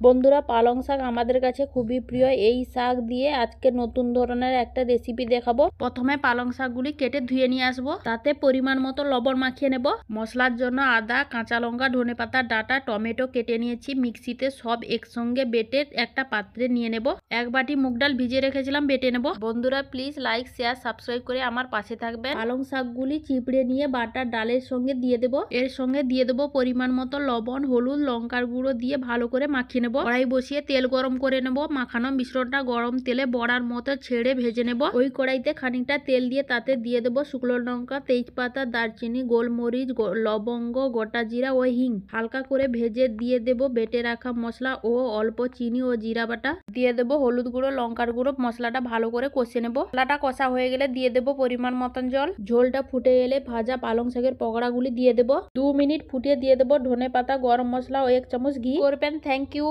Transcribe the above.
বন্ধুরা, পালং শাক আমাদের কাছে খুবই প্রিয়। এই শাক দিয়ে আজকে নতুন ধরনের একটা রেসিপি দেখাবো। প্রথমে পালং শাকগুলি কেটে ধুয়ে নিয়ে আসবো। তাতে পরিমাণ মতো লবণ মাখিয়ে নেব। মশলার জন্য আদা, কাঁচা লঙ্কা, ধনেপাতা ডাঁটা, টমেটো কেটে নিয়েছি। মিক্সিতে সব একসঙ্গে বেটে একটা পাত্রে নিয়ে নেব। এক বাটি মুগ ডাল ভিজিয়ে রেখেছিলাম, বেটে নেব। বন্ধুরা প্লিজ লাইক, শেয়ার, সাবস্ক্রাইব করে আমার পাশে থাকবেন। পালং শাকগুলি চিপড়ে নিয়ে বাটা ডালের সঙ্গে দিয়ে দেব। এর সঙ্গে দিয়ে দেবো পরিমাণ মতো লবণ, হলুদ, লঙ্কার গুঁড়ো দিয়ে ভালো করে মাখিয়ে নেব। কড়াই বসিয়ে তেল গরম করে নেব। মাখানো মিশ্রণটা গরম তেলে বড়ার মতো ছেড়ে ভেজে নেব। ওই কড়াইতে খানিকটা তেল দিয়ে তাতে দিয়ে দেব শুকনো লঙ্কা, তেজপাতা, দারচিনি, গোলমরিচ, লবঙ্গ, গোটা জিরা ও হিং। হালকা করে ভেজে দিয়ে দেব বেটে রাখা মশলা ও অল্প চিনি ও জিরা বাটা। দিয়ে দেব হলুদ গুঁড়ো, লঙ্কার গুঁড়ো। মশলাটা ভালো করে কষে নেব। মশলাটা কষা হয়ে গেলে দিয়ে দেব পরিমাণ মতন জল। ঝোলটা ফুটে এলে ভাজা পালং শাকের পকোড়াগুলি দিয়ে দেব। 2 মিনিট ফুটিয়ে দিয়ে দেব ধনে পাতা, গরম মশলা ও 1 চামচ ঘি। করবেন। Thank you.